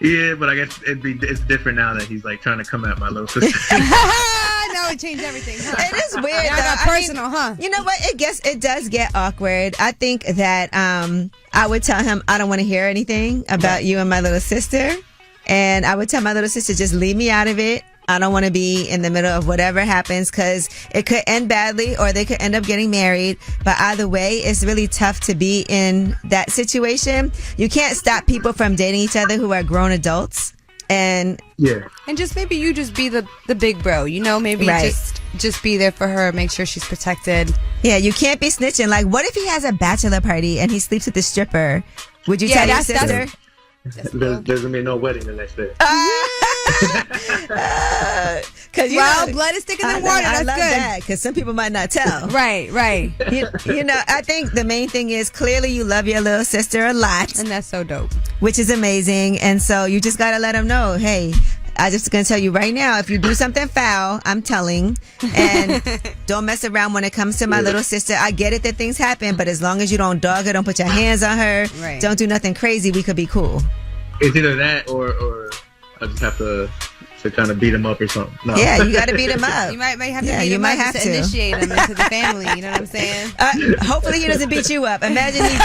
Yeah, but I guess it's different now that he's trying to come at my little sister. No, it changed everything. Huh? It is weird. Now it got personal, huh? You know what? It does get awkward. I think that I would tell him I don't want to hear anything about you and my little sister. And I would tell my little sister, just leave me out of it. I don't want to be in the middle of whatever happens because it could end badly or they could end up getting married. But either way, it's really tough to be in that situation. You can't stop people from dating each other who are grown adults. And just maybe you just be the big bro, maybe just be there for her, make sure she's protected. Yeah, you can't be snitching. What if he has a bachelor party and he sleeps with the stripper? Would you tell your sister? There's gonna be no wedding the next day. Blood is thicker than water. That's I love good. that because some people might not tell. Right. I think the main thing is clearly you love your little sister a lot, and that's so dope, which is amazing. And so you just gotta let them know, hey, I'm just gonna tell you right now, if you do something foul, I'm telling, and don't mess around when it comes to my little sister. I get it that things happen, but as long as you don't dog her, don't put your hands on her, don't do nothing crazy, we could be cool. It's either that or I just have to kind of beat him up or something. No. Yeah, you got to beat him up. You might have to beat him up to initiate him into the family. You know what I'm saying? Hopefully he doesn't beat you up. Imagine he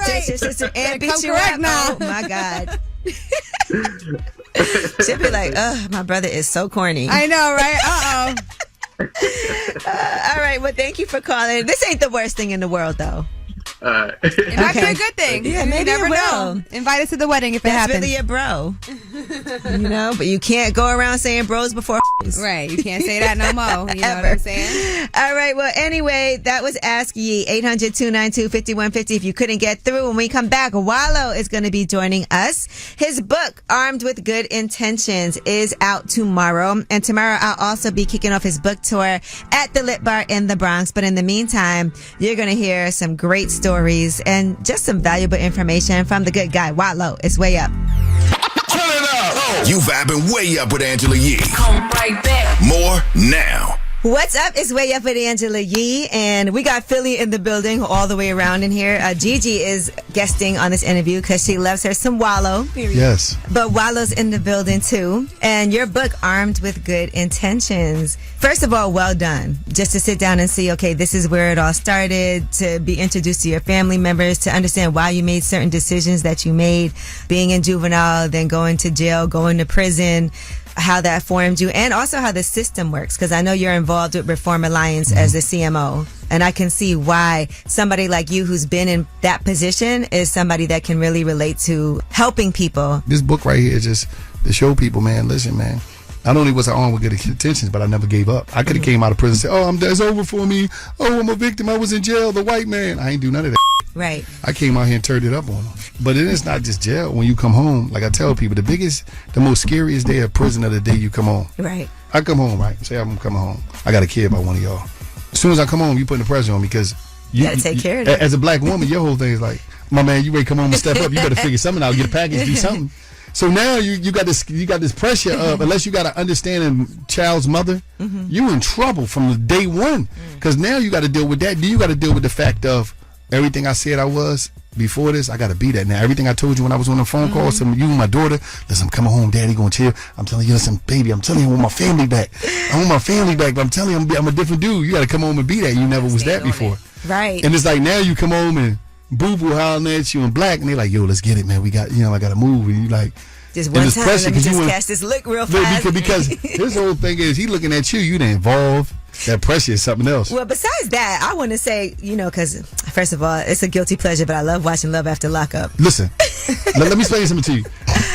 takes your sister and beats you up. Now. Oh my God. She'll be like, my brother is so corny. I know, right? All right, well, thank you for calling. This ain't the worst thing in the world, though. It might be a good thing. Yeah, maybe you never it will. Know. Invite us to the wedding if it happens. That's really a bro. But you can't go around saying bros before. Right, you can't say that no more. You know what I'm saying? All right, well, anyway, that was Ask Ye, 800-292-5150. If you couldn't get through, when we come back, Wallo is going to be joining us. His book, Armed with Good Intentions, is out tomorrow. And tomorrow, I'll also be kicking off his book tour at the Lit Bar in the Bronx. But in the meantime, you're going to hear some great stories and just some valuable information from the good guy, Wallo. It's Way Up. Turn it up. You vibing way up with Angela Yee. Come right back. More now. What's up? It's Way Up with Angela Yee, and we got Philly in the building all the way around in here. Gigi is guesting on this interview because she loves her some Wallo. Yes. But Wallo's in the building too. And your book, Armed with Good Intentions. First of all, well done. Just to sit down and see, okay, this is where it all started, to be introduced to your family members, to understand why you made certain decisions that you made, being in juvenile, then going to jail, going to prison, how that formed you, and also how the system works, because I know you're involved with Reform Alliance as the CMO, and I can see why somebody like you who's been in that position is somebody that can really relate to helping people. This book right here is just to show people, man, listen, man, not only was I armed with good intentions, but I never gave up. I could have came out of prison and said, oh, it's over for me. Oh, I'm a victim. I was in jail. The white man. I ain't do none of that. Right. I came out here and turned it up on them. But it is not just jail. When you come home, like I tell people, the most scariest day of prison of the day you come home. Right. I come home, right? Say I'm coming home. I got a kid by one of y'all. As soon as I come home, you putting the pressure on me because you gotta take care of it. As a black woman, your whole thing is like, my man, you ready to come home and step up? You better figure something out, get a package, do something. So now you got this pressure of, unless you got to understand a child's mother, you in trouble from the day one. Because now you got to deal with that. Then you got to deal with the fact of everything I said I was before this, I got to be that now. Everything I told you when I was on the phone calls to you and my daughter, listen, I'm coming home, daddy gonna chill. I'm telling you, listen, baby, I'm telling you, I want my family back. I want my family back, but I'm telling you, I'm a different dude. You got to come home and be that. You never was that before. Right. And it's like now you come home and boo-boo hollering at you in black, and they're like, yo, let's get it, man. We got, I got to move. And you like, just one time, let me just catch this look real fast. Because his whole thing is he looking at you, you done involved. That pressure is something else. Well, besides that, I want to say, because first of all, it's a guilty pleasure, but I love watching Love After Lockup. Listen, let me explain something to you.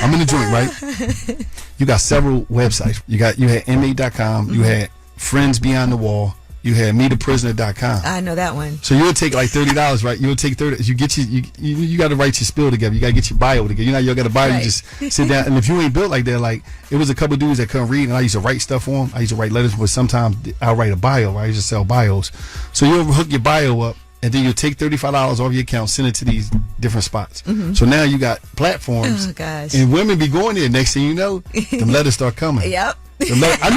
I'm in the joint, right? You got several websites. You had inmate.com, you had Friends Beyond the Wall, you had meettheprisoner.com. I know that one. So you'll take like $30, right? You'll take $30. You got to write your spill together. You got to get your bio together. You got a bio. Right. You just sit down. And if you ain't built like that, like it was a couple dudes that couldn't read, and I used to write stuff for them. I used to write letters, but sometimes I'll write a bio. Right? I used to sell bios. So you'll hook your bio up, and then you'll take $35 off your account, send it to these different spots. So now you got platforms. Oh gosh. And women be going there. Next thing you know, them letters start coming. Yep. I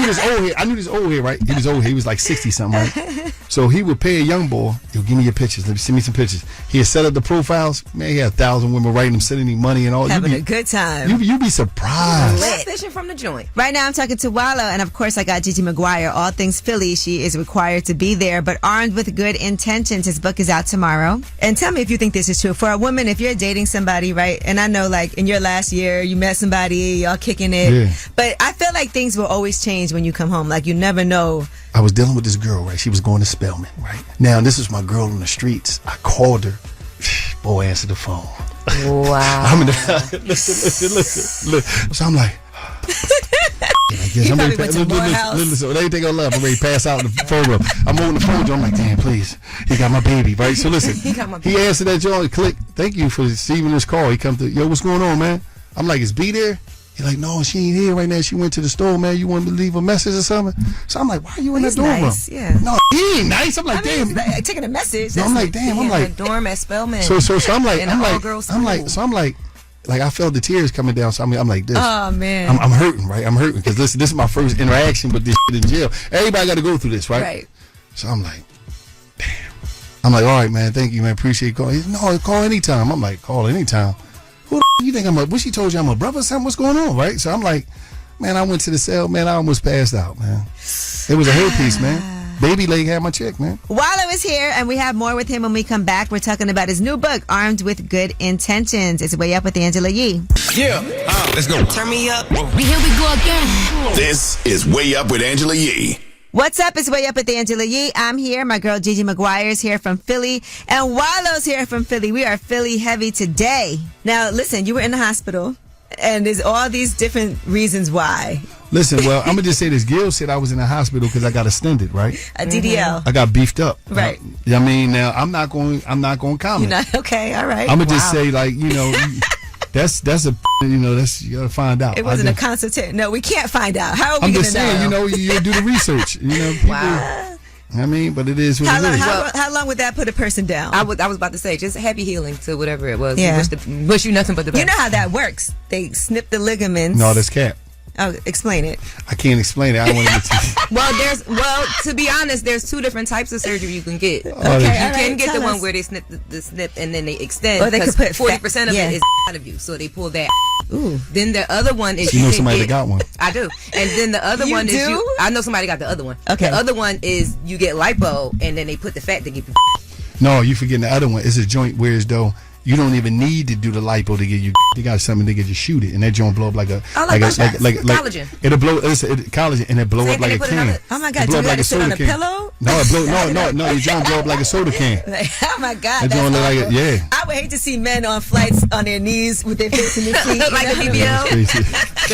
knew this old head, right? He was old. He was like 60 something, right? So he would pay a young boy. He'll give me your pictures. Let me send me some pictures. He'd set up the profiles. Man, he had 1,000 women writing him, sending him money and all. Having a good time. You be surprised. Fishing from the joint. Right now I'm talking to Wallo, and of course I got Gigi McGuire. All things Philly. She is required to be there, but armed with good intentions. His book is out tomorrow. And tell me if you think this is true. For a woman, if you're dating somebody, right? And I know like in your last year, you met somebody, y'all kicking it. Yeah. But I feel like things will always change when you come home. Like you never know. I was dealing with this girl, right? She was going to Spelman, right? Now, this was my girl on the streets. I called her. Boy, answered the phone. Wow. I'm in the, listen. So I'm like, I guess I'm ready to listen, with everything I love, I'm ready to pass out the phone room. I'm on the phone, I'm like, damn, please. He got my baby, right? So listen, he answered that joint, click, thank you for receiving this call. He comes to, yo, what's going on, man? I'm like, is B there? He's like, no, she ain't here right now. She went to the store, man. You want me to leave a message or something? So I'm like, why are you in that dorm nice, room? Yeah. No, he ain't nice. I'm like, damn. He's taking a message. No, I'm like, damn. I'm like, dorm at Spelman. So I'm like, I felt the tears coming down. So I'm like this. Oh man. I'm hurting, right? I'm hurting because this is my first interaction with this shit in jail. Everybody got to go through this, right? Right. So I'm like, damn. I'm like, all right, man. Thank you, man. Appreciate calling. He's, no, call anytime. I'm like, call anytime. Who the you think I'm a? What she told you I'm a brother or something? What's going on, right? So I'm like, man, I went to the cell, man. I almost passed out, man. It was a hairpiece, man. Baby leg had my chick, man. Wallo is here, and we have more with him when we come back. We're talking about his new book, Armed with Good Intentions. It's Way Up with Angela Yee. Yeah, let's go. Turn me up. Here we go again. This is Way Up with Angela Yee. What's up? It's Way Up with Angela Yee. I'm here. My girl Gigi McGuire is here from Philly. And Wallo's here from Philly. We are Philly heavy today. Now, listen, you were in the hospital, and there's all these different reasons why. Listen, well, I'm going to just say this. Gil said I was in the hospital because I got extended, right? A DDL. I got beefed up. Right. I mean, now, I'm not going to comment. You're not? Okay, all right. I'm going to just say, like, that's a, that's, you got to find out. It wasn't a consultation. No, we can't find out. How are we going to know? I'm just saying, you do the research. People, wow. I mean, but it is what it is. How long would that put a person down? I was about to say, just happy healing to whatever it was. Yeah. Wish you nothing but the best. You know how that works. They snip the ligaments. No, that's cap. Oh, explain it. I can't explain it. I don't want to get to Well, to be honest, there's two different types of surgery you can get. Okay, You all can right, get the tell one us. where they snip the snip and then they extend. Or they could put 40% of yeah. it is out of you, so they pull that. Ooh. Then the other one is You know can somebody get, that got one. I do. And then the other You one is do? I know somebody got the other one. Okay. The other one is you get lipo and then they put the fat to give you. No, you forgetting the other one. It's a joint where as though you don't even need to do the lipo to get you. You got something to get you shoot it, and that joint blow up like a collagen. It'll blow collagen, and it blow up like a can. Oh my God! It Do blow you up got to sit on a can. pillow? No, it blow no. Your joint blow up like a soda can. Like, oh my God! That That's joint look like awful. yeah. I would hate to see men on flights on their knees with their face in their feet. Like a That's BBL. crazy.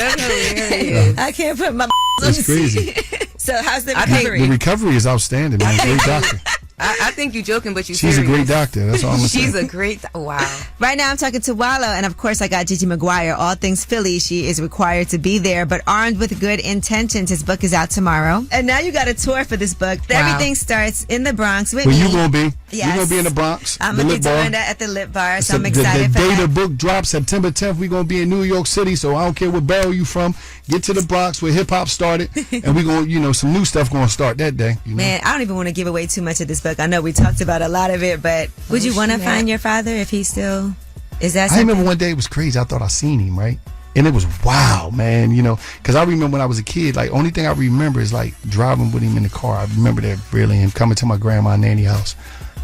That's hilarious. I can't put my on That's the crazy. seat. So how's the I think recovery? The recovery is outstanding, man. Great doctor. I think you're joking, but you're She's serious. a great doctor. That's all I'm gonna say. She's a great. Wow. Right now I'm talking to Wallo, and of course I got Gigi McGuire. All things Philly. She is required to be there, but armed with good intentions. His book is out tomorrow. And now you got a tour for this book. Wow. Everything starts in the Bronx with Where me. you gonna be? Yes. You gonna be in the Bronx? I'm the going to Lit be Bar? doing that at the Lit Bar, so So I'm the excited for day that. the book drops, September 10th, we're gonna be in New York City. So I don't care what barrel you from. Get to the Bronx where hip hop started, and we're gonna, some new stuff gonna start that day. You know? Man, I don't even want to give away too much of this book. I know we talked about a lot of it, but would you want to find your father if he still is that I something? remember one day it was crazy. I thought I seen him, right? And it was wow, man, because I remember when I was a kid, like, only thing I remember is, like, driving with him in the car. I remember that really, him coming to my grandma and nanny house.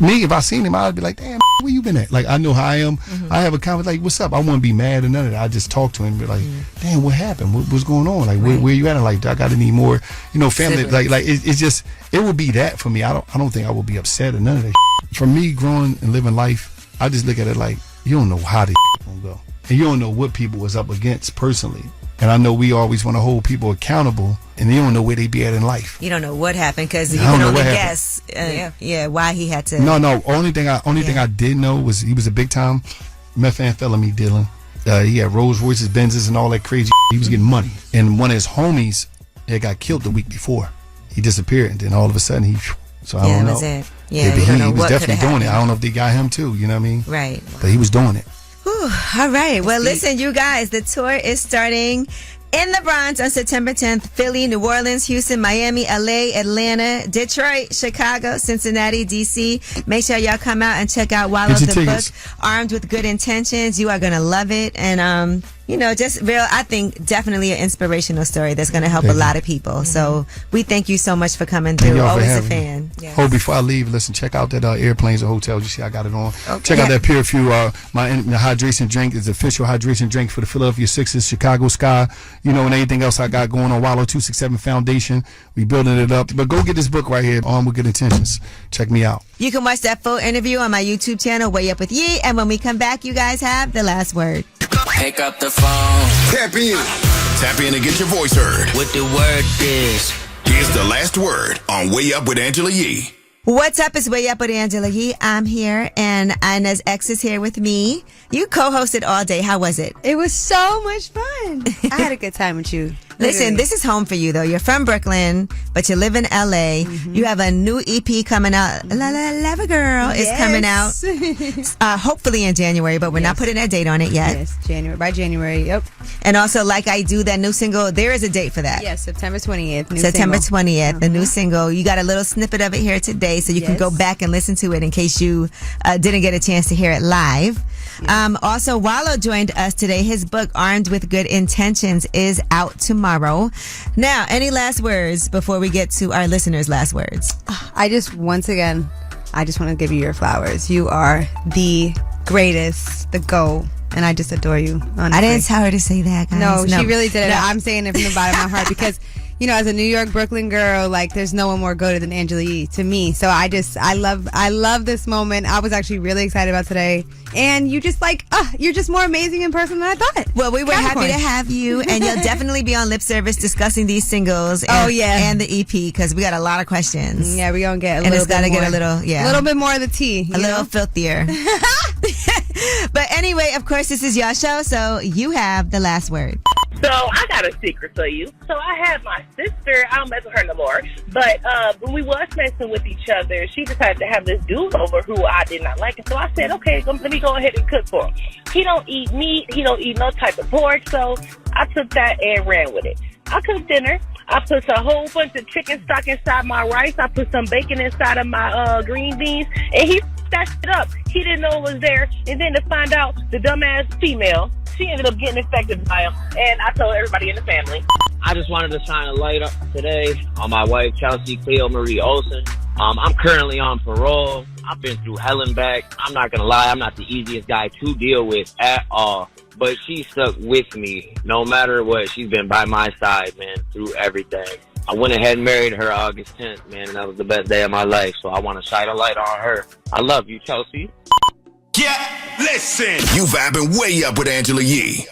Me, if I seen him, I'd be like, damn, where you been at? Like, I know how I am. I have a conversation, like, what's up? I wouldn't be mad or none of that. I just talk to him, but like, damn, what happened? What's going on? Like, where you at? Like, I got to need more, family. Siblings. Like, it's just, it would be that for me. I don't think I would be upset or none of that. For me, growing and living life, I just look at it like, you don't know how this gonna go. And you don't know what people was up against personally. And I know we always want to hold people accountable, and you don't know where they be at in life. You don't know what happened because you I don't can know only what guess. Why he had to. No. Only thing I did know was he was a big time methamphetamine dealer. He had Rolls Royces, Benzes, and all that crazy. He was getting money, and one of his homies had got killed the week before. He disappeared, and then all of a sudden he. So I don't know. That was it. Yeah, but you don't know he was what definitely coulda doing it. happened. I don't know if they got him too. You know what I mean? Right. But he was doing it. Whew. All right. Well, listen, you guys, the tour is starting in the Bronx on September 10th. Philly, New Orleans, Houston, Miami, LA, Atlanta, Detroit, Chicago, Cincinnati, DC. Make sure y'all come out and check out Wallo's Get your the book, tickets. Armed with Good Intentions. You are going to love it. And, just real, I think definitely an inspirational story that's going to help a lot of people. So we thank you so much for coming Thank through. y'all for Always a having fan. me. Oh, before I leave, listen, check out that Airplanes or Hotels. You see, I got it on. Okay. Check out that Pure Fuel. My hydration drink is the official hydration drink for the Philadelphia Sixers, Chicago Sky, and anything else I got going on. Wallo 267 Foundation. We building it up. But go get this book right here, Armed with Good Intentions. Check me out. You can watch that full interview on my YouTube channel, Way Up With Yee. And when we come back, you guys have the last word. Pick up the phone. Tap in. Tap in and get your voice heard. What the word is. Here's the last word on Way Up with Angela Yee. What's up? It's Way Up with Angela Yee. I'm here, and Ina's ex is here with me. You co-hosted all day. How was it? It was so much fun. I had a good time with you. Listen, this is home for you, though. You're from Brooklyn, but you live in L.A. You have a new EP coming out. La La Lava Girl is coming out, hopefully in January, but we're not putting a date on it yet. Yes, by January, yep. And also, Like I Do, that new single, there is a date for that. Yes, September 20th. September 20th, the new single. You got a little snippet of it here today, so you can go back and listen to it in case you didn't get a chance to hear it live. Also, Wallo joined us today. His book, Armed with Good Intentions, is out tomorrow. Now, any last words before we get to our listeners' last words? I just want to give you your flowers. You are the greatest, the GOAT, and I just adore you. Honestly. I didn't tell her to say that, guys. No, she really did it. I'm saying it from the bottom of my heart because, as a New York, Brooklyn girl, like, there's no one more goated than Angela Yee to me. So I love this moment. I was actually really excited about today. And you just you're just more amazing in person than I thought. Well, we were happy to have you, and you'll definitely be on Lip Service discussing these singles. And, and the EP, because we got a lot of questions. Yeah, we're gonna get a and little it's got to bit get a little bit more of the tea, a little filthier. But anyway, of course, this is your show, so you have the last word. So I got a secret for you. So I had my sister, I don't mess with her no more, but when we was messing with each other, she decided to have this dude over who I did not like. And so I said, okay, let me go ahead and cook for him. He don't eat meat. He don't eat no type of pork. So I took that and ran with it. I cooked dinner. I put a whole bunch of chicken stock inside my rice. I put some bacon inside of my green beans, and he stashed it up. He didn't know it was there, and then to find out the dumbass female, she ended up getting infected by him, and I told everybody in the family. I just wanted to shine a light up today on my wife, Chelsea Cleo Marie Olsen. I'm currently on parole. I've been through hell and back. I'm not going to lie. I'm not the easiest guy to deal with at all. But she stuck with me no matter what. She's been by my side, man, through everything. I went ahead and married her August 10th, man, and that was the best day of my life. So I want to shine a light on her. I love you, Chelsea. Yeah, listen. You vibing way up with Angela Yee.